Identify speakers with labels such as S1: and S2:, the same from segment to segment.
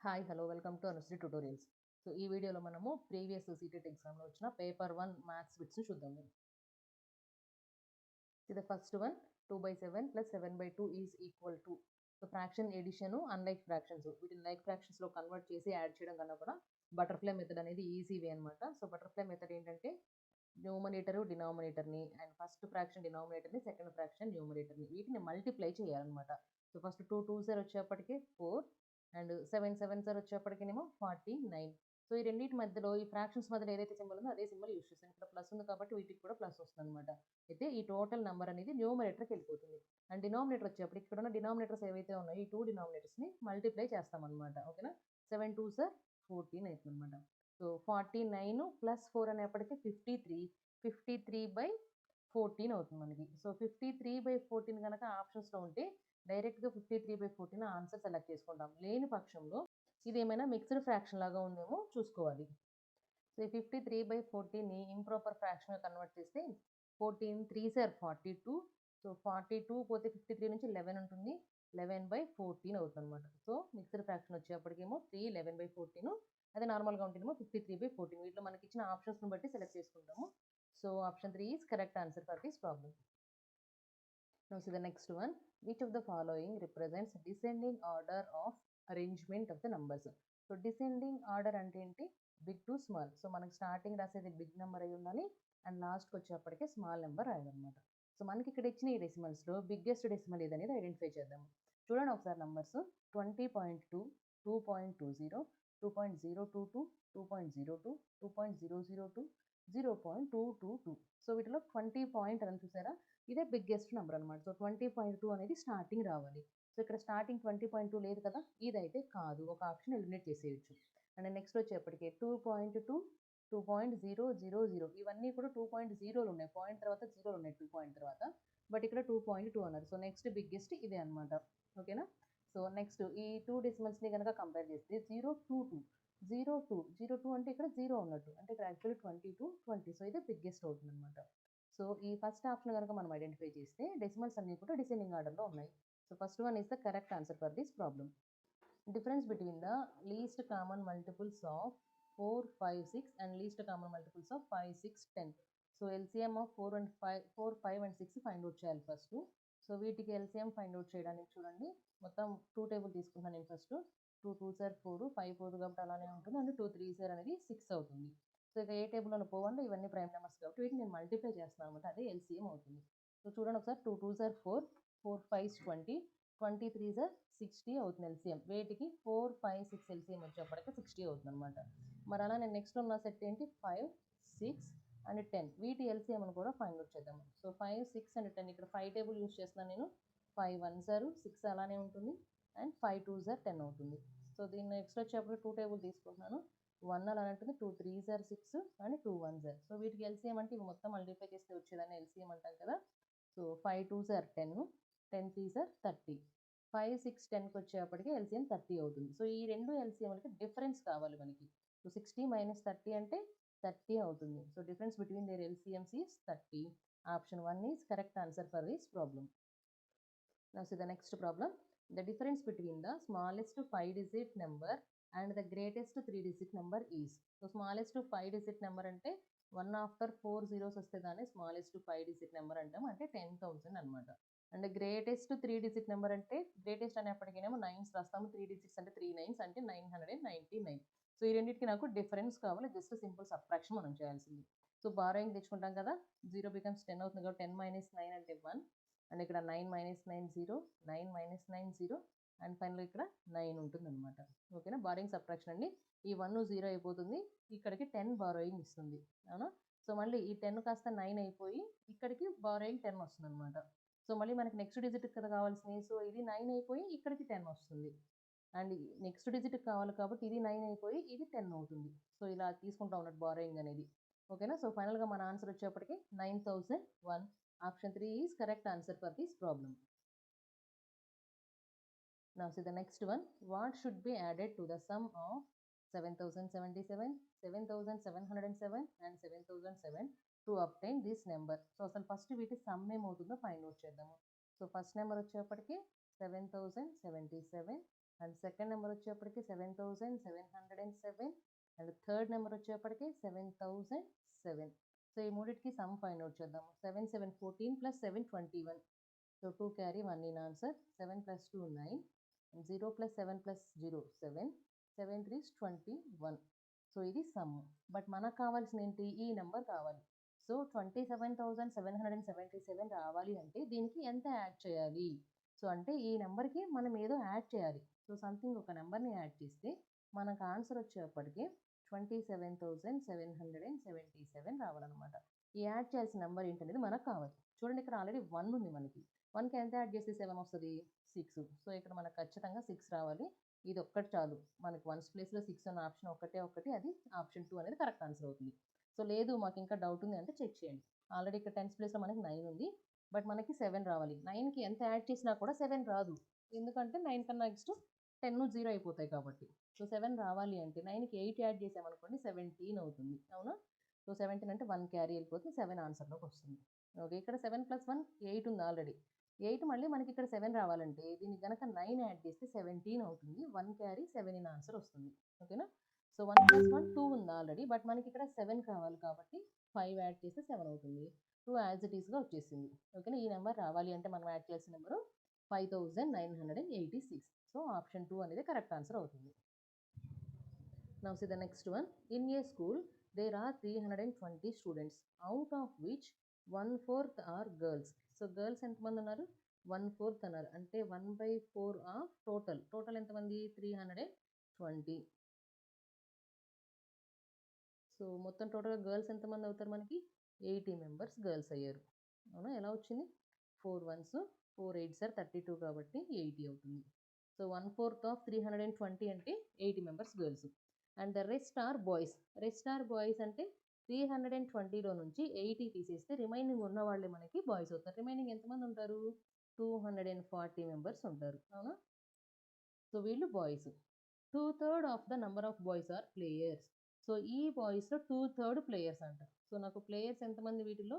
S1: Hi hello welcome to Anusri tutorials. So ఈ వీడియోలో మనము ప్రీవియస్ సీటెట్ ఎగ్జామ్లో వచ్చిన పేపర్ 1 మ్యాథ్స్ బిట్స్ని చూద్దాము. The first one 2/7 plus 7/2 is equal to. So fraction addition unlike fractions, వీటిని లైక్ ఫ్రాక్షన్స్లో కన్వర్ట్ చేసి యాడ్ చేయడం కన్నా కూడా బటర్ఫ్లై మెథడ్ అనేది ఈజీ వే అనమాట. సో బటర్ఫ్లై మెథడ్ ఏంటంటే న్యూమరేటర్ డినామినేటర్ని అండ్ ఫస్ట్ ఫ్రాక్షన్ డినామినేటర్ని సెకండ్ ఫ్రాక్షన్ న్యూమరేటర్ని వీటిని మల్టిప్లై చేయాలన్నమాట. సో ఫస్ట్ 2 2s వచ్చేప్పటికి 4 అండ్ 7 7s వచ్చేప్పటికేమో 49. సో ఈ రెండింటి మధ్యలో ఈ ఫ్రాక్షన్స్ మధ్యలో ఏదైతే సింబల్ ఉందో అదే సింబల్ యూస్ చేస్తాను. ఇక్కడ ప్లస్ ఉంది కాబట్టి వీటికి కూడా ప్లస్ వస్తుంది అనమాట. అయితే ఈ టోటల్ నెంబర్ అనేది న్యూమరేటర్కి వెళ్ళిపోతుంది. అండ్ డినామినేటర్ వచ్చేప్పటికి ఇక్కడ ఉన్న డినామినేటర్స్ ఏవైతే ఉన్నాయో ఈ 2 డినామినేటర్స్ని మల్టిప్లై చేస్తామన్నమాట. ఓకేనా, 7 2s 14 అవుతుంది అనమాట. సో 49 ప్లస్ 4 అనేప్పటికీ 53, 53/14 అవుతుంది మనకి. సో 53/14 కనుక ఆప్షన్స్లో ఉంటే డైరెక్ట్గా 53/14 ఆన్సర్ సెలెక్ట్ చేసుకుంటాం. లేని పక్షంలో ఇది ఏమైనా మిక్స్డ్ ఫ్రాక్షన్ లాగా ఉందేమో చూసుకోవాలి. సో ఈ 53/14ని ఇంప్రాపర్ ఫ్రాక్షన్గా కన్వర్ట్ చేస్తే 14 3s 42. సో 42 పోతే 53 నుంచి 11 ఉంటుంది, 11/14 అవుతుంది అనమాట. సో మిక్స్డ్ ఫ్రాక్షన్ వచ్చేప్పటికేమో 3 11/14, అదే నార్మల్గా ఉంటేనేమో 53/14. వీటిలో మనకి ఇచ్చిన ఆప్షన్స్ని బట్టి సెలెక్ట్ చేసుకుంటాము. So option 3 is correct answer for this problem. Now see the next one. Which of the following represents descending order of arrangement of the numbers? So descending order అంటే ఏంటి, బిగ్ టు స్మాల్. సో మనకి starting రాసేది big number అయి ఉండాలి and లాస్ట్కి వచ్చేప్పటికే small number రాయాలన్నమాట. So మనకి ఇక్కడ ఇచ్చిన ఈ డెసిమల్స్లో బిగ్గెస్ట్ డెసిమల్ ఏదనేది ఐడెంటిఫై చేద్దాము. చూడండి ఒకసారి నంబర్స్ 20.2, 2.20, 2.022, 2.02, 2.002, 0.222. సో వీటిలో 20 పాయింట్ అని చూసారా, ఇదే బిగ్గెస్ట్ నెంబర్ అనమాట. సో 20.2 అనేది స్టార్టింగ్ రావాలి. సో ఇక్కడ స్టార్టింగ్ 20.2 లేదు కదా, ఇదైతే కాదు, ఒక ఆప్షన్ ఎలిమినేట్ చేసేయచ్చు. అండ్ నెక్స్ట్ వచ్చేప్పటికి 2.2, 2.000 ఇవన్నీ కూడా 2.0లు ఉన్నాయి, పాయింట్ తర్వాత జీరోలు ఉన్నాయి 2 పాయింట్ తర్వాత, బట్ ఇక్కడ 2.2 అన్నారు. సో నెక్స్ట్ బిగ్గెస్ట్ ఇదే అనమాట. ఓకేనా. సో నెక్స్ట్ ఈ 2 డెసిమల్స్ని కనుక కంపేర్ చేస్తే 0.22, 0.2 అంటే ఇక్కడ 0 ఉన్నట్టు, అంటే ఇక్కడ యాక్చువల్లీ 20 సో ఇదే బిగ్గెస్ట్ అవుతుంది అనమాట. సో ఈ ఫస్ట్ ఆప్షన్ కనుక మనం ఐడెంటిఫై చేస్తే డెసిమల్స్ అన్ని కూడా డిసెండింగ్ ఆర్డర్లో ఉన్నాయి. So first one is the correct answer for this problem. Difference between the least common multiples of 4, 5, 6 and least common multiples of 5, 6, 10. So LCM of 4, 5 and 6 find out చేయాలి first. So వీటికి LCM find out చేయడానికి చూడండి, మొత్తం 2 table తీసుకుంటాను నేను first. 2 2s 4, 5 4 కాబట్టి అలానే ఉంటుంది, అండ్ 2 3s అనేది 6 అవుతుంది. సో ఇక ఏ టేబుల్లో పోవండి, ఇవన్నీ ప్రైమ్ నెంబర్స్ కాబట్టి వీటిని నేను మల్టిప్లై చేస్తున్నాను అనమాట, అదే ఎల్సిఎం అవుతుంది. సో చూడండి ఒకసారి 2 2s 4, 4 5s 20, 20 3s 60 అవుతుంది ఎల్సిఎం. వేటికి 4 5 6 ఎల్సిఎం వచ్చేప్పటికి 60 అవుతుంది అనమాట. మరి అలా నేను నెక్స్ట్ ఉన్న సెట్ ఏంటి 5 6 అండ్ 10, వీటి ఎల్సిఎం అని కూడా ఫైండ్ అవుట్ చేద్దాము. సో 5 6 అండ్ 10 ఇక్కడ 5 టేబుల్ యూస్ చేస్తున్నాను నేను. 5 1s 6 అలానే ఉంటుంది, అండ్ 5 2s 10 అవుతుంది. సో దీన్ని నెక్స్ట్ వచ్చేప్పుడు 2 టేబుల్ తీసుకుంటున్నాను. 1 అలా ఉంటుంది, 2 3s 6 అండ్ 2 1s. సో వీటికి ఎల్సిఎం అంటే ఇవి మొత్తం మల్టిప్లై చేస్తే వచ్చేదాన్ని ఎల్సిఎం అంటాం కదా. సో 5 2s 10, 10 3s 30, 5 6 10కి వచ్చేప్పటికి ఎల్సిఎం 30 అవుతుంది. సో ఈ రెండు ఎల్సిఎంలకి డిఫరెన్స్ కావాలి మనకి. సో 60 మైనస్ 30 అంటే 30 అవుతుంది. So difference between their LCMs is 30. Option 1 is correct answer for this problem. Now see the next problem. The difference between the smallest 5-digit number and the greatest 3-digit number is. So smallest 5-digit number అంటే 1 after 4 zeros వస్తే దాన్ని smallest 5-digit number అంటాం, అంటే 10,000 అనమాట. And greatest 3-digit number అంటే greatest అనేప్పటికేమో 9s రాస్తాము, 3 digits అంటే 3 9s అంటే 999. సో ఈ రెండింటికి నాకు డిఫరెన్స్ కావాలి, జస్ట్ సింపుల్ సబ్ట్రాక్షన్ మనం చేయాల్సింది. సో బారోయింగ్ తెచ్చుకుంటాం కదా, 0 becomes 10 అవుతుంది కాబట్టి 10 minus 9 అంటే 1, అండ్ ఇక్కడ 9 minus 9 0, 9 minus 9 0, అండ్ ఫైనల్ ఇక్కడ 9 ఉంటుంది అనమాట. ఓకేనా, బారోయింగ్ సబ్ట్రాక్షన్ అండి. ఈ 1 0 అయిపోతుంది, ఇక్కడికి 10 బారోయింగ్ ఇస్తుంది, అవునా. సో మళ్ళీ ఈ 10 కాస్త 9 అయిపోయి ఇక్కడికి బారోయింగ్ 10 వస్తుంది అనమాట. సో మళ్ళీ మనకి నెక్స్ట్ డిజిట్ కదా కావాల్సింది, సో ఇది 9 అయిపోయి ఇక్కడికి 10 వస్తుంది, అండ్ నెక్స్ట్ డిజిట్ కావాలి కాబట్టి ఇది 9 అయిపోయి ఇది 10 అవుతుంది. సో ఇలా తీసుకుంటా ఉన్నట్టు బారోయింగ్ అనేది. ఓకేనా. సో ఫైనల్గా మన ఆన్సర్ వచ్చేప్పటికి 9001. Option 3 is correct answer for this problem. Now see the next one. What should be added to the sum of 7077, 7707 and 7007 to obtain this number? So అసలు ఫస్ట్ వీటి సమ్ ఏమవుతుందో find out చేద్దాము. So first number వచ్చేప్పటికి 7077 and second number వచ్చేప్పటికి 7707 and third number వచ్చేప్పటికి 7007. So ఈ మూడింటికి some find out చేద్దాము. 7 7 14 plus 7 21. So 2 carry 1 in answer. 7 plus 2 9. 0 plus 7 plus 0 7. 7 3 21. So ఇది సమ్. బట్ మనకు కావాల్సిన ఏంటి, ఈ నెంబర్ కావాలి. సో 27,777 రావాలి అంటే దీనికి ఎంత యాడ్ చేయాలి? సో అంటే ఈ నెంబర్కి మనం ఏదో యాడ్ చేయాలి. సో సంథింగ్ ఒక నెంబర్ని యాడ్ చేస్తే మనకు ఆన్సర్ వచ్చేప్పటికి 27,777 రావాలన్నమాట. ఈ యాడ్ చేయాల్సిన నెంబర్ ఏంటనేది మనకు కావాలి. చూడండి, ఇక్కడ ఆల్రెడీ 1 ఉంది మనకి. 1కి ఎంత యాడ్ చేస్తే 7 వస్తుంది? 6. సో ఇక్కడ మనకు ఖచ్చితంగా 6 రావాలి. ఇది ఒక్కటి చాలు. మనకి 1's ప్లేస్లో 6 అన్న ఆప్షన్ ఒకటి, అది ఆప్షన్ 2 అనేది కరెక్ట్ ఆన్సర్ అవుతుంది. సో లేదు మాకు ఇంకా డౌట్ ఉంది అంటే చెక్ చేయండి. ఆల్రెడీ ఇక్కడ 10's ప్లేస్లో మనకి 9 ఉంది, బట్ మనకి 7 రావాలి. 9కి ఎంత యాడ్ చేసినా కూడా 7 రాదు. ఎందుకంటే 9 కన్నా నెక్స్ట్ 10 0 అయిపోతాయి కాబట్టి. సో 7 రావాలి అంటే 9కి 8 యాడ్ చేసామనుకోండి 17 అవుతుంది. అవునా? సో 17 అంటే 1 క్యారీ వెళ్ళిపోతే 7 ఆన్సర్లోకి వస్తుంది. ఓకే, ఇక్కడ 7 + 1 8 ఉంది ఆల్రెడీ. 8 మళ్ళీ మనకి ఇక్కడ 7 రావాలంటే దీనికి కనుక 9 యాడ్ చేస్తే 17 అవుతుంది. 1 క్యారీ 7 ఇన్ ఆన్సర్ వస్తుంది. ఓకేనా? సో 1 + 1 2 ఉంది ఆల్రెడీ, బట్ మనకి ఇక్కడ 7 కావాలి కాబట్టి 5 యాడ్ చేస్తే 7 అవుతుంది. 2 యాజ్ ఇట్ ఈస్గా వచ్చేసింది. ఓకేనా? ఈ నెంబర్ రావాలి అంటే మనం యాడ్ చేయాల్సిన నెంబరు 5986. సో ఆప్షన్ 2 అనేది కరెక్ట్ ఆన్సర్ అవుతుంది. Now see the next one. In a school, there are 320 students, out of which 1/4 are girls. So girls ఎంతమంది ఉన్నారు? 1/4 అన్నారు. అంటే 1/4 ఆఫ్ టోటల్. టోటల్ ఎంతమంది? 320. సో మొత్తం టోటల్గా గర్ల్స్ ఎంతమంది అవుతారు మనకి? 80 మెంబర్స్ గర్ల్స్ అయ్యారు. అవునా? ఎలా వచ్చింది? 4 1s 4 8s 32 కాబట్టి 80 అవుతుంది. సో 1/4 ఆఫ్ 320 అంటే 80 members girls. And the rest are boys. Rest are boys అంటే 320లో నుంచి 80 తీసేస్తే రిమైనింగ్ ఉన్న వాళ్ళే మనకి బాయ్స్ అవుతారు. రిమైనింగ్ ఎంతమంది ఉంటారు? 240 మెంబర్స్ ఉంటారు. అవునా? సో వీళ్ళు boys. 2/3 of the number of boys are players. So ఈ బాయ్స్లో 2/3 ప్లేయర్స్ అంట. సో నాకు ప్లేయర్స్ ఎంతమంది వీటిలో?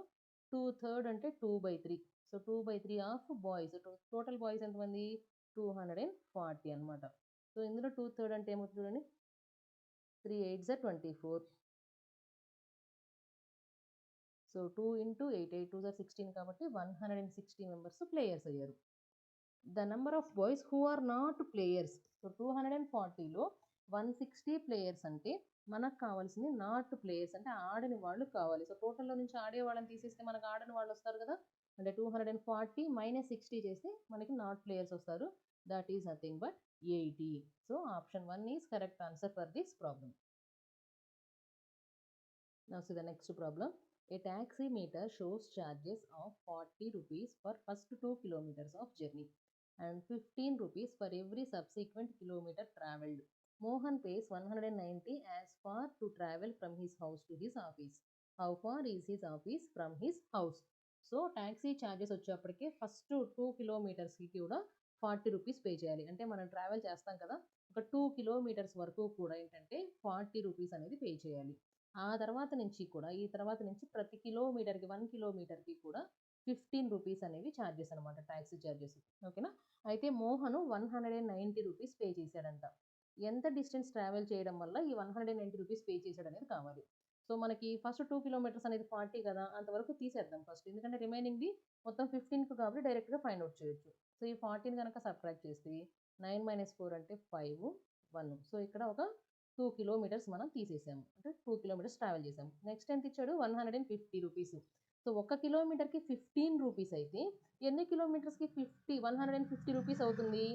S1: 2/3 అంటే 2/3. So 2/3 of boys. Total boys ఎంతమంది? 240 అనమాట. సో ఇందులో 2/3 అంటే ఏమవుతుంది చూడండి, 3 8s 24. సో 2 × 8 8 2s 16 కాబట్టి 160 మెంబర్స్ ప్లేయర్స్ అయ్యారు. The number of boys who are not players. So 240లో 160 ప్లేయర్స్ అంటే మనకు కావాల్సింది నాట్ ప్లేయర్స్ అంటే ఆడని వాళ్ళు కావాలి. సో టోటల్లో నుంచి ఆడే వాళ్ళని తీసేస్తే మనకు ఆడని వాళ్ళు వస్తారు కదా. అంటే 240 - 60 చేస్తే మనకి నాట్ ప్లేయర్స్ వస్తారు. That is nothing but 80. So option 1 is correct answer for this problem. Now see the next problem. A taximeter shows charges of 40 rupees for first 2 kilometers of journey and 15 rupees for every subsequent kilometer travelled. Mohan pays 190 as far to travel from his house to his office. How far is his office from his house? So taxi charges వచ్చేప్పటికే first 2 కిలోమీటర్స్కి కూడా 40 rupees pay చేయాలి. అంటే మనం travel చేస్తాం కదా, ఒక 2 kilometres వరకు కూడా ఏంటంటే 40 రూపీస్ అనేది పే చేయాలి. ఆ తర్వాత నుంచి కూడా ఈ తర్వాత నుంచి ప్రతి కిలోమీటర్కి 1 కిలోమీటర్కి కూడా 15 రూపీస్ అనేవి ఛార్జెస్ అనమాట, ట్యాక్సీ ఛార్జెస్. ఓకేనా? అయితే మోహను 190 రూపీస్ పే చేశాడంట. ఎంత డిస్టెన్స్ ట్రావెల్ చేయడం వల్ల ఈ 190 రూపీస్ పే చేశాడు అనేది కావాలి. సో మనకి ఫస్ట్ 2 కిలోమీటర్స్ అనేది 40 కదా, అంతవరకు తీసేద్దాం ఫస్ట్. ఎందుకంటే రిమైనింగ్ది మొత్తం 15కి కాబట్టి డైరెక్ట్గా ఫైండ్ అవుట్ చేయొచ్చు. సో ఈ 40ని కనుక సబ్ట్రాక్ట్ చేస్తే 9 - 4 అంటే 5 1. సో ఇక్కడ ఒక 2 కిలోమీటర్స్ మనం తీసేసాము. అంటే 2 కిలోమీటర్స్ ట్రావెల్ చేసాము. నెక్స్ట్ ఎంత ఇచ్చాడు? 150 రూపీస్. సో 1 కిలోమీటర్కి 15 రూపీస్ అయితే ఎన్ని కిలోమీటర్స్కి 150 రూపీస్ అవుతుంది?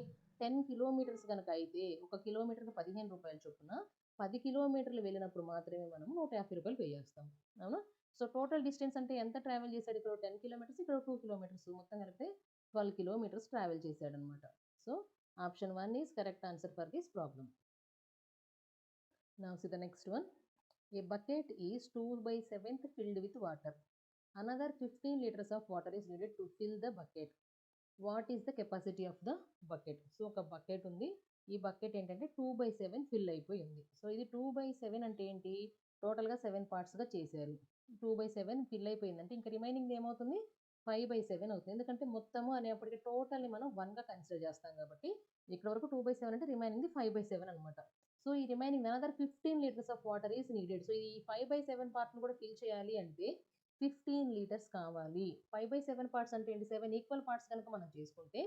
S1: 10 కిలోమీటర్స్ కనుక అయితే 1 కిలోమీటర్కి 15 రూపాయల చొప్పున 10 కిలోమీటర్లు వెళ్ళినప్పుడు మాత్రమే మనం 150 రూపాయలు పే చేస్తాం. అవునా? సో టోటల్ డిస్టెన్స్ అంటే ఎంత ట్రావెల్ చేశాడు? ఇక్కడ 10 కిలోమీటర్స్, ఇక్కడ 2 కిలోమీటర్స్, మొత్తం కలిపితే 12 కిలోమీటర్స్ ట్రావెల్ చేశాడనమాట. So option 1 is correct answer for this problem. Now see the next one. A bucket is 2/7 filled with water. Another 15 liters of water is needed to fill the bucket. What is the capacity of the bucket? So ఒక bucket ఉంది. ఈ bucket ఏంటంటే 2/7 fill అయిపోయి ఉంది. So ఇది 2/7 అంటే ఏంటి? టోటల్గా 7 పార్ట్స్గా చేశారు. 2/7 ఫిల్ అయిపోయింది అంటే ఇంకా రిమైనింగ్ ఏమవుతుంది? 5/7 అవుతుంది. ఎందుకంటే మొత్తము అనేప్పటికి టోటల్‌ని మనం 1గా కన్సిడర్ చేస్తాం కాబట్టి, ఇక్కడ వరకు 2/7 అంటే రిమైనింగ్‌ది 5/7 అనమాట. సో, ఈ remaining another 15 litres of water is needed. So, ఈ 5/7 పార్ట్‌ని కూడా ఫిల్ చేయాలి అంటే 15 లీటర్స్ కావాలి. 5/7 పార్ట్స్ అంటే ఏంటి? 7 ఈక్వల్ పార్ట్స్ గనుక మనం చేసుకుంటే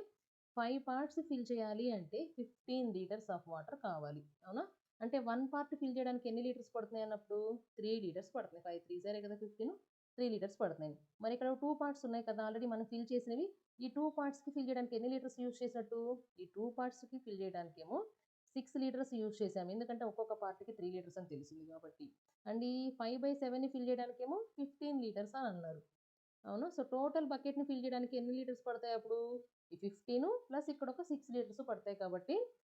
S1: 5 పార్ట్స్ ఫిల్ చేయాలి అంటే 15 లీటర్స్ ఆఫ్ వాటర్ కావాలి. అవునా? అంటే 1 పార్ట్ ఫిల్ చేయడానికి ఎన్ని లీటర్స్ పడుతున్నాయి అన్నప్పుడు 3 లీటర్స్ పడుతున్నాయి. 5 3 సారే కదా 15 3 లీటర్స్ పడుతున్నాయి. మరి ఇక్కడ 2 పార్ట్స్ ఉన్నాయి కదా! ఆల్రెడీ మనం ఫిల్ చేసినవి. ఈ 2 పార్ట్స్‌కి ఫిల్ చేయడానికి ఎన్ని లీటర్స్ యూజ్ చేసినట్టు? ఈ 2 పార్ట్స్‌కి ఫిల్ చేయడానికేమో 6 లీటర్స్ యూజ్ చేసాము. ఎందుకంటే ఒక్కొక్క పార్ట్‌కి 3 లీటర్స్ అని తెలిసింది కాబట్టి. అండ్ ఈ 5/7ని ఫిల్ చేయడానికేమో 15 లీటర్స్ అని అన్నారు. అవునా? సో, టోటల్ బకెట్‌ని ఫిల్ చేయడానికి ఎన్ని లీటర్స్ పడతాయి అప్పుడు? ఈ 15 ప్లస్ ఇక్కడ ఒక 6 లీటర్స్ పడతాయి కాబట్టి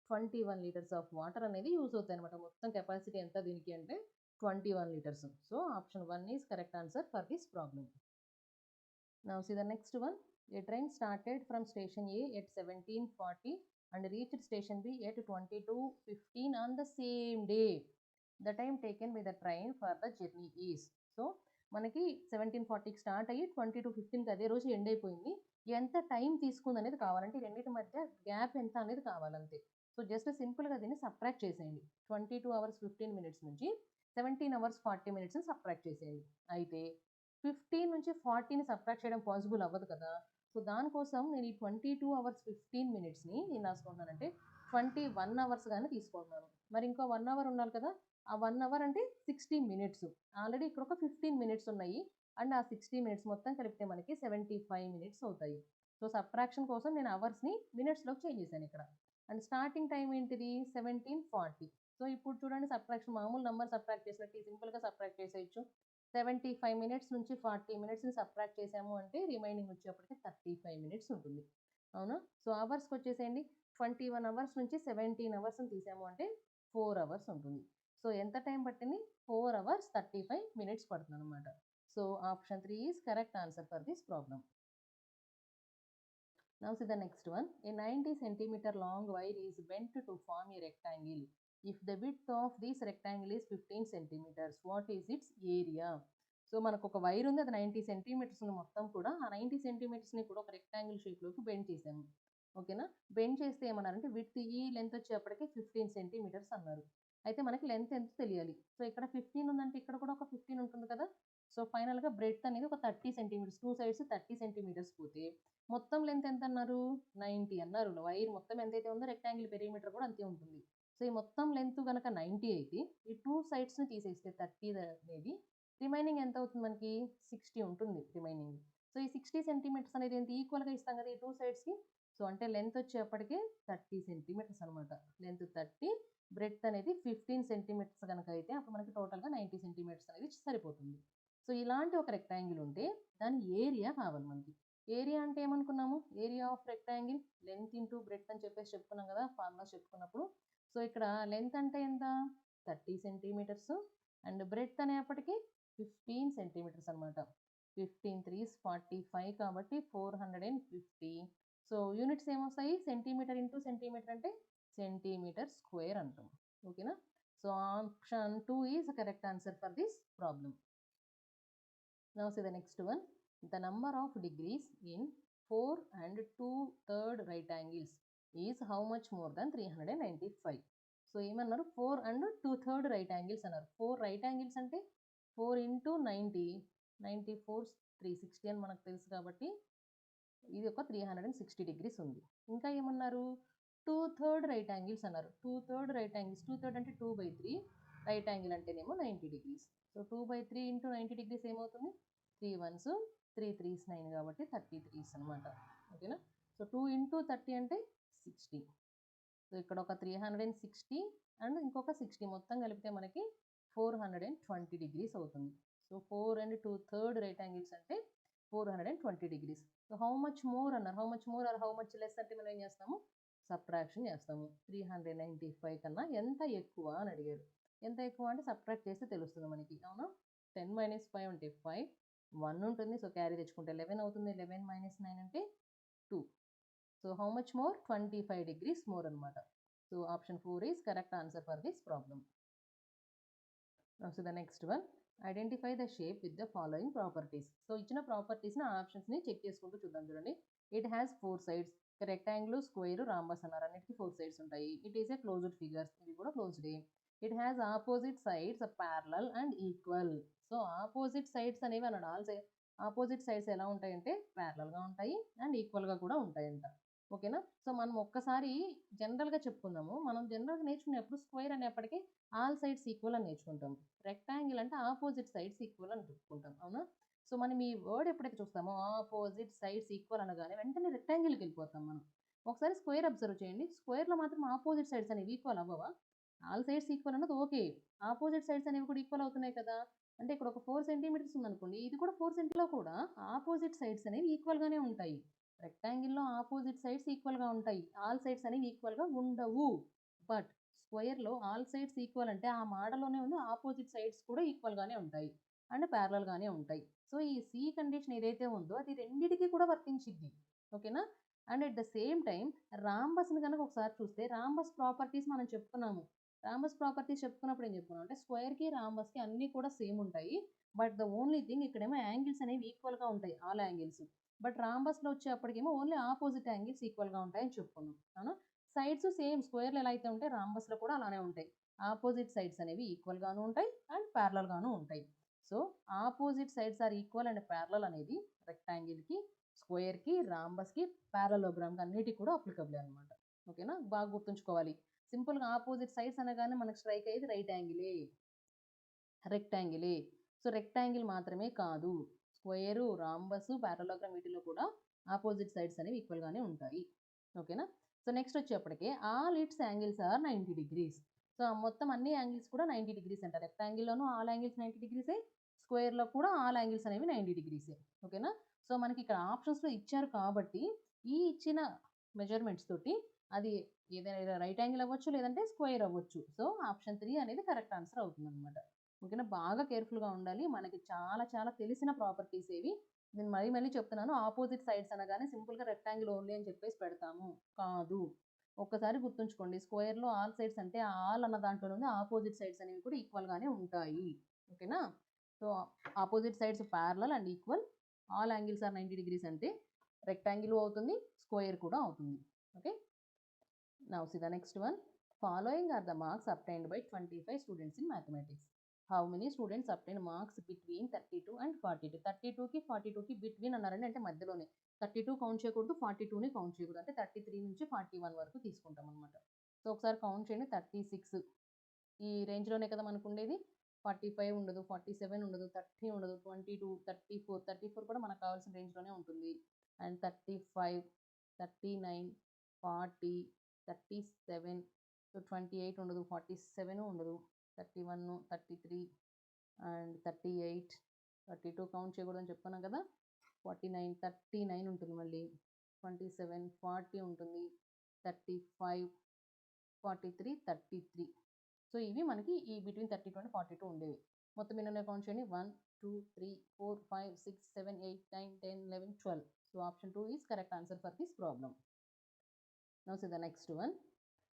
S1: 21 లీటర్స్ ఆఫ్ వాటర్ అనేది యూజ్ అవుతాయన్నమాట. మొత్తం కెపాసిటీ ఎంత దీనికి అంటే 21 liters. So option 1 is correct answer for this problem. Now see the next one. A train started from station A at 17:40 and reached station B at 22:15 on the same day. The time taken by the train for the journey is. So మనకి 17:40కి start అయ్యి 22:15కి అదే రోజు end అయిపోయింది. ఎంత time తీసుకుంది అనేది కావాలంటే రెండింటి మధ్య గ్యాప్ ఎంత అనేది కావాలంతే. సో జస్ట్ సింపుల్గా దీన్ని సబ్ట్రాక్ట్ చేసేయండి. 22 hours 15 minutes నుంచి 17 hours 40 minutes సబ్ట్రాక్ట్ చేసేయండి. అయితే 15 నుంచి 40ని సబ్ట్రాక్ట్ చేయడం పాసిబుల్ అవ్వదు కదా! సో దానికోసం నేను ఈ 22 hours 15 minutesని ఏం రాసుకుంటున్నానంటే 21 hours గానే తీసుకుంటున్నాను. మరి ఇంకో 1 hour ఉండాలి కదా! ఆ 1 hour అంటే 60 minutes. ఆల్రెడీ ఇక్కడ ఒక 15 minutes ఉన్నాయి. అండ్ ఆ 60 minutes మొత్తం కలిపితే మనకి 75 minutes అవుతాయి. సో సబ్ట్రాక్షన్ కోసం నేను అవర్స్‌ని మినిట్స్‌లోకి చేంజ్ చేశాను ఇక్కడ. అండ్ స్టార్టింగ్ టైం ఏంటిది 17:40. సో ఇప్పుడు చూడండి సబ్ట్రాక్షన్ మామూలు నంబర్ సబ్ట్రాక్ట్ చేసినట్టు సింపుల్‌గా సబ్ట్రాక్ట్ చేసేయొచ్చు. 75 మినిట్స్ నుంచి 40 మినిట్స్‌ని సబ్ట్రాక్ట్ చేసాము అంటే రిమైనింగ్ వచ్చేప్పటికి 35 మినిట్స్ ఉంటుంది. అవునా? సో అవర్స్‌కి వచ్చేసేయండి 21 అవర్స్ నుంచి 17 అవర్స్‌ని తీసాము అంటే 4 అవర్స్ ఉంటుంది. సో ఎంత టైం పట్టింది? 4 hours 35 minutes పడుతుందన్నమాట. So option 3 is correct answer for this problem. Now see the next one. A 90 centimeter long wire is bent to form a rectangle. If the width of this rectangle is 15 centimeters, what is its area? So మనకు ఒక wire ఉంది, అది 90 centimetres ఉంది మొత్తం కూడా. ఆ 90 సెంటీమీటర్స్ని కూడా ఒక రెక్టాంగిల్ షేప్లోకి బెండ్ చేసాము. ఓకేనా? బెండ్ చేస్తే ఏమన్నారంటే విడ్త్ ఈ లెంత్ వచ్చేప్పటికి 15 సెంటీమీటర్స్ అన్నారు. అయితే మనకి లెంత్ ఎంత తెలియాలి. సో ఇక్కడ 15 ఉందంటే ఇక్కడ కూడా ఒక 15 ఉంటుంది కదా! సో ఫైనల్‌గా బ్రెడ్త్ అనేది ఒక 30 సెంటీమీటర్స్. 2 సైడ్స్ 30 సెంటీమీటర్స్ పోతే మొత్తం లెంత్ ఎంత అన్నారు? 90 అన్నారు. వైర్ మొత్తం ఎంతైతే ఉందో రెక్టాంగిల్ పెరిమీటర్ కూడా అంతే ఉంటుంది. సో ఈ మొత్తం లెంత్ గనక 90 అయితే ఈ 2 సైడ్స్‌ని తీసేస్తే 30 అనేది రిమైనింగ్ ఎంత అవుతుంది మనకి? 60 ఉంటుంది రిమైనింగ్. సో ఈ 60 సెంటీమీటర్స్ అనేది ఏంటి? ఈక్వల్‌గా ఇస్తాం కదా ఈ 2 సైడ్స్‌కి. సో అంటే లెంత్ వచ్చేప్పటికి 30 సెంటీమీటర్స్ అనమాట. లెంత్ 30, బ్రెడ్త్ అనేది 15 సెంటీమీటర్స్ గనక అయితే అప్పుడు మనకి టోటల్‌గా 90 సెంటీమీటర్స్ అనేది సరిపోతుంది. సో ఇలాంటి ఒక రెక్టాంగిల్ ఉంటే దాని ఏరియా కావాలి మనకి. ఏరియా అంటే ఏమనుకున్నాము? Area of rectangle length into breadth అని చెప్పేసి చెప్పుకున్నాం కదా ఫార్ములాస్ చెప్పుకున్నప్పుడు. సో ఇక్కడ లెంత్ అంటే ఎంత? 30 సెంటీమీటర్స్ అండ్ బ్రెడ్త్ అనేప్పటికి 15 సెంటీమీటర్స్ అనమాట. 15 3s 45 కాబట్టి 450. సో యూనిట్స్ ఏమొస్తాయి? సెంటీమీటర్ ఇంటూ సెంటీమీటర్ అంటే సెంటీమీటర్ స్క్వేర్ అంటాం. ఓకేనా? So option 2 is correct answer for this problem. Now see the next one. The number of degrees in 4 and 2/3 right angles is how much more than 395? So ఏమన్నారు? 4 and 2/3 right angles అన్నారు. 4 right angles అంటే 4 into 90, 94 360 అని మనకు తెలుసు కాబట్టి ఇది ఒక 360 degrees ఉంది. ఇంకా ఏమన్నారు? 2/3 రైట్ యాంగిల్స్ అన్నారు. 2/3 రైట్ యాంగిల్స్ 2/3 అంటే 2/3 రైట్ యాంగిల్ అంటేనేమో 90 degrees. సో 2/3 ఇంటూ 90 degrees ఏమవుతుంది? 3 1s 3 3s 9 కాబట్టి 33s అనమాట. ఓకేనా? సో 2 ఇంటూ 30 అంటే 60. సో ఇక్కడ ఒక 360 అండ్ ఇంకొక 60 మొత్తం కలిపితే మనకి 420 degrees అవుతుంది. సో 4 and 2/3 రైట్ యాంగిల్స్ అంటే 420 degrees. So how much more అన్నారు. How much more or how much less అంటే మనం ఏం చేస్తాము? సబ్ట్రాక్షన్ చేస్తాము. 395 కన్నా ఎంత ఎక్కువ అని అడిగారు. ఎంత ఎక్కువ అంటే సబ్ట్రాక్ట్ చేస్తే తెలుస్తుంది మనకి. అవునా? 10 - 5 అంటే 5, 1 ఉంటుంది. సో క్యారీ తెచ్చుకుంటే 11 అవుతుంది. 11 - 9 అంటే 2. So how much more? 25 degrees more అనమాట. So option 4 is correct answer for this problem. Now see the next one. Identify the shape with the following properties. So ఇచ్చిన ప్రాపర్టీస్ని ఆప్షన్స్ని చెక్ చేసుకుంటూ చూద్దాం. చూడండి, it has 4 sides. Rectangle, square, rhombus అన్నారు, అన్నిటికీ 4 sides ఉంటాయి. It is a closed figures, ఇది కూడా closed. It has opposite sides parallel and equal. So opposite sides అనేవి అన్నాడు. ఆపోజిట్ సైడ్స్ ఎలా ఉంటాయంటే ప్యారలల్గా ఉంటాయి అండ్ ఈక్వల్గా కూడా ఉంటాయంట. ఓకేనా. సో మనం ఒక్కసారి జనరల్గా చెప్పుకుందాము. మనం జనరల్గా నేర్చుకునేప్పుడు స్క్వేర్ అనేప్పటికీ ఆల్ సైడ్స్ ఈక్వల్ అని నేర్చుకుంటాం. రెక్టాంగిల్ అంటే ఆపోజిట్ సైడ్స్ ఈక్వల్ అని చెప్పుకుంటాం, అవునా. సో మనం ఈ వర్డ్ ఎప్పుడైతే చూస్తామో ఆపోజిట్ సైడ్స్ ఈక్వల్ అనగానే వెంటనే రెక్టాంగిల్కి వెళ్ళిపోతాం మనం. ఒకసారి స్క్వేర్ అబ్జర్వ్ చేయండి, స్క్వేర్లో మాత్రం ఆపోజిట్ సైడ్స్ అనేవి ఈక్వల్ అవ్వవా? ఆల్ సైడ్స్ ఈక్వల్ అన్నది ఓకే, ఆపోజిట్ సైడ్స్ అనేవి కూడా ఈక్వల్ అవుతున్నాయి కదా. అంటే ఇక్కడ ఒక 4 సెంటీమీటర్స్ ఉందనుకోండి, ఇది కూడా 4 సెంటీలో కూడా ఆపోజిట్ సైడ్స్ అనేవి ఈక్వల్గానే ఉంటాయి. రెక్టాంగిల్లో ఆపోజిట్ సైడ్స్ ఈక్వల్గా ఉంటాయి, ఆల్ సైడ్స్ అనేవి ఈక్వల్గా ఉండవు. బట్ స్క్వేర్లో ఆల్ సైడ్స్ ఈక్వల్ అంటే ఆ మోడల్లోనే ఉంది, ఆపోజిట్ సైడ్స్ కూడా ఈక్వల్గానే ఉంటాయి అండ్ ప్యారలల్గానే ఉంటాయి. సో ఈ సి కండిషన్ ఏదైతే ఉందో అది రెండిటికి కూడా వర్తించిద్ది. ఓకేనా. And at the same time రాంబస్ని కనుక ఒకసారి చూస్తే రాంబస్ ప్రాపర్టీస్ మనం చెప్పుకున్నాము. రాంబస్ ప్రాపర్టీస్ చెప్పుకున్నప్పుడు ఏం చెప్పుకున్నాం అంటే స్క్వేర్కి రాంబస్కి అన్నీ కూడా సేమ్ ఉంటాయి. బట్ ద ఓన్లీ థింగ్ ఇక్కడేమో యాంగిల్స్ అనేవి ఈక్వల్గా ఉంటాయి, ఆల్ యాంగిల్స్. బట్ రాంబస్లో వచ్చేప్పటికేమో ఓన్లీ ఆపోజిట్ యాంగిల్స్ ఈక్వల్గా ఉంటాయని చెప్పుకున్నాం, అవునా. సైడ్స్ సేమ్ స్క్వేర్లు ఎలా అయితే ఉంటాయి రాంబస్లో కూడా అలానే ఉంటాయి. ఆపోజిట్ సైడ్స్ అనేవి ఈక్వల్గాను ఉంటాయి అండ్ ప్యారలల్గాను ఉంటాయి. So opposite sides are equal and parallel అనేది రెక్టాంగిల్కి, స్క్వేర్కి, రాంబస్కి, ప్యారలోగ్రామ్కి అన్నిటికీ కూడా అప్లికబుల్ అనమాట. ఓకేనా, బాగా గుర్తుంచుకోవాలి. సింపుల్గా ఆపోజిట్ సైడ్స్ అనగానే మనకు స్ట్రైక్ అయ్యేది రైట్ యాంగిలే, రెక్టాంగిలే. సో రెక్టాంగిల్ మాత్రమే కాదు, స్క్వేరు, రాంబస్, ప్యారలోగ్రామ్ వీటిలో కూడా ఆపోజిట్ సైడ్స్ అనేవి ఈక్వల్గానే ఉంటాయి. ఓకేనా. సో నెక్స్ట్ వచ్చేప్పటికే all its angles are 90 degrees. So మొత్తం అన్ని యాంగిల్స్ కూడా 90 డిగ్రీస్ అంట. రెక్టాంగిల్లోనూ ఆల్ యాంగిల్స్ 90 డిగ్రీసే, స్క్వేర్లో కూడా ఆల్ యాంగిల్స్ అనేవి 90 డిగ్రీసే. ఓకేనా. సో మనకి ఇక్కడ ఆప్షన్స్లో ఇచ్చారు కాబట్టి ఈ ఇచ్చిన మెజర్మెంట్స్ తోటి అది ఏదైనా రైట్ యాంగిల్ అవ్వచ్చు లేదంటే స్క్వేర్ అవ్వచ్చు. సో ఆప్షన్ 3 అనేది కరెక్ట్ ఆన్సర్ అవుతుంది అనమాట. ఓకేనా, బాగా కేర్ఫుల్గా ఉండాలి. మనకి చాలా చాలా తెలిసిన ప్రాపర్టీస్ ఏవి. నేను మళ్ళీ చెప్తున్నాను, ఆపోజిట్ సైడ్స్ అనగానే సింపుల్గా రెక్టాంగిల్ ఓన్లీ అని చెప్పేసి పెడతాము కాదు. ఒక్కసారి గుర్తుంచుకోండి, స్క్వేర్లో ఆల్ సైడ్స్ అంటే ఆల్ అన్న దాంట్లో ఉంది, ఆపోజిట్ సైడ్స్ అనేవి కూడా ఈక్వల్గానే ఉంటాయి. ఓకేనా. So opposite sides parallel and equal, all angles are 90 degrees అంటే రెక్టాంగిల్ అవుతుంది, స్క్వేర్ కూడా అవుతుంది. Okay. Now see the next one. Following are the marks obtained by 25 students in mathematics. How many students obtained marks between 32 and 42? 32కి 42కి between అన్నారండి, అంటే మధ్యలోనే. 32 count చేయకూడదు, 42ని count చేయకూడదు, అంటే 33 నుంచి 41 వరకు తీసుకుంటాం అనమాట. సో ఒకసారి కౌంట్ చేయండి, 36 ఈ రేంజ్లోనే కదా మనకు ఉండేది. 45 ఉండదు, 47 ఉండదు, 30 ఉండదు, 22, 34 కూడా మనకు కావాల్సిన రేంజ్లోనే ఉంటుంది. అండ్ 35, 39, 40, 37, సో 28 ఉండదు, 47 ఉండదు, 31, 33 అండ్ 38, 32 కౌంట్ చేయకూడదని చెప్తున్నాం కదా. 49, 39 ఉంటుంది, మళ్ళీ 27, 40 ఉంటుంది, 35, 43, 33. సో ఇవి మనకి ఈ బిట్వీన్ 32 అండ్ 42 ఉండేవి. మొత్తం ఎన్ని కౌంట్ చేయండి, 1, 2, 3, 4, 5, 6, 7, 8, 9, 10, 11, 12. So option 2 is correct answer for this problem. Now see the next one.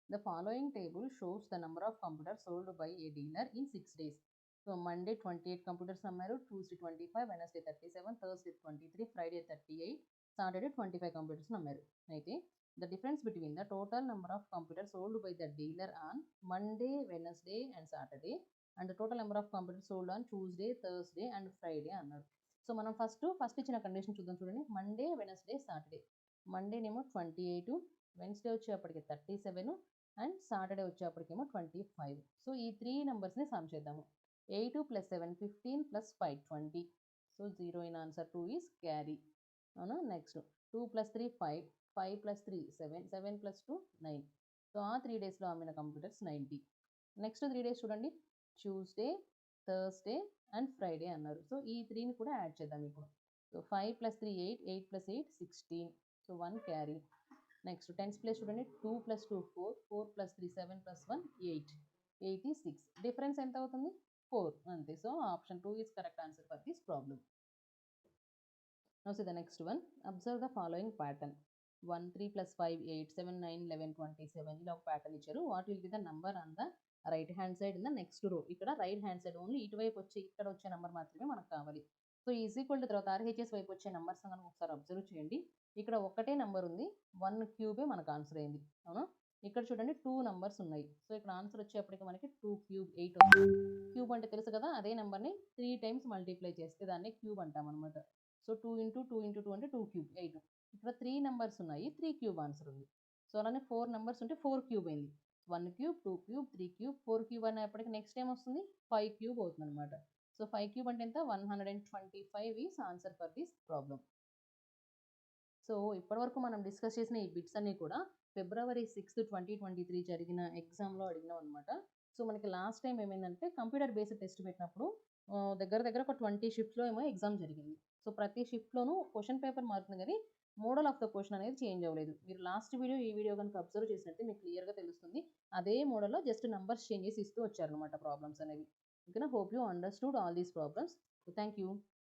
S1: The following table shows the number of computers sold by a dealer in 6 days. So Monday 28 computers అమ్మారు, Tuesday 25, Wednesday 37, Thursday 23, Friday 38, Saturday 25 computers అమ్మారు. అయితే the difference between the total number of computers sold by the dealer on Monday, Wednesday and Saturday and the total number of computers sold on Tuesday, Thursday and Friday అన్నారు. So మనం first ఇచ్చిన condition చూద్దాం. చూడండి, Monday, Wednesday, Saturday. మండేనేమో 28, Wednesday వచ్చేప్పటికి 37 and Saturday వచ్చేప్పటికేమో 25. So ఈ 3 నెంబర్స్ని some చేద్దాము. 8 + 7 15 + 5 20. So 0 in answer 2 is carry, అవునా. Next 2 + 3 5, 5 + 3 7, 7 + 2 9. So ఆ 3 డేస్లో అమ్మిన కంప్యూటర్స్ 90. నెక్స్ట్ 3 డేస్ చూడండి, ట్యూస్డే, థర్స్డే అండ్ ఫ్రైడే అన్నారు. సో ఈ 3ని కూడా యాడ్ చేద్దాం ఇప్పుడు. So 5 + 3 8, 8 + 8 16. So 1 carry. Next 10th place చూడండి, 2 + 2 4, 4 + 3 7 + 1 8, 86. డిఫరెన్స్ ఎంత అవుతుంది, 4 అంతే. So option 2 is correct answer for this problem. Now see the next one. Observe the following pattern. 1 3 + 5 8 7 9 11 27 ఇలా ఒక ప్యాటర్న్ ఇచ్చారు. What will be the number on the right hand side in the next రో. ఇక్కడ right hand side only ఇటువైపు వచ్చి ఇక్కడ వచ్చే number మాత్రమే మనకు కావాలి. సో ఈజ్ ఈక్వల్ టు తర్వాత ఆర్హెచ్ఎస్ వైపు వచ్చే నెంబర్స్ కనుక ఒకసారి అబ్జర్వ్ చేయండి. ఇక్కడ ఒకటే నెంబర్ ఉంది, 1 క్యూబే మనకు ఆన్సర్ అయింది. అవునా? ఇక్కడ చూడండి 2 నంబర్స్ ఉన్నాయి. సో ఇక్కడ ఆన్సర్ వచ్చేప్పటికి మనకి 2 క్యూబ్ 8 వస్తుంది. క్యూబ్ అంటే తెలుసు కదా, అదే నెంబర్ని 3 టైమ్స్ మల్టిప్లై చేస్తే దాన్ని క్యూబ్ అంటాం అనమాట. సో 2 ఇంటూ 2 ఇంటూ 2 అంటే 2 క్యూబ్ 8. ఇక్కడ 3 నెంబర్స్ ఉన్నాయి, 3 క్యూబ్ ఆన్సర్ ఉంది. సో అలానే 4 నెంబర్స్ ఉంటే 4 క్యూబ్ అయింది. 1 క్యూబ్ 2 క్యూబ్ 3 క్యూబ్ 4 క్యూబ్ అనేప్పటికి నెక్స్ట్ టైం వస్తుంది 5 క్యూబ్ అవుతుంది అనమాట. సో 5 క్యూబ్ అంటే ఎంత? 125 is answer for this problem. So ఇప్పటివరకు మనం డిస్కస్ చేసిన ఈ బిట్స్ అన్నీ కూడా February 6, 2023 జరిగిన ఎగ్జామ్లో అడిగినాం అనమాట. సో మనకి లాస్ట్ టైం ఏమైందంటే కంప్యూటర్ బేస్డ్ టెస్ట్ పెట్టినప్పుడు దగ్గర దగ్గర ఒక 20 షిఫ్ట్లో ఏమో ఎగ్జామ్ జరిగింది. సో ప్రతి షిఫ్ట్లోనూ క్వశ్చన్ పేపర్ మారుతుంది కానీ మోడల్ ఆఫ్ ద క్వశ్చన్ అనేది చేంజ్ అవ్వలేదు. మీరు లాస్ట్ వీడియో ఈ వీడియో కనుక అబ్జర్వ్ చేసినట్టే మీకు క్లియర్గా తెలుస్తుంది. అదే మోడల్లో జస్ట్ నంబర్స్ చేంజ్ చేసి ఇస్తూ వచ్చారనమాట ప్రాబ్లమ్స్ అనేవి. ఓకేనా? Hope you understood all these problems. Thank you.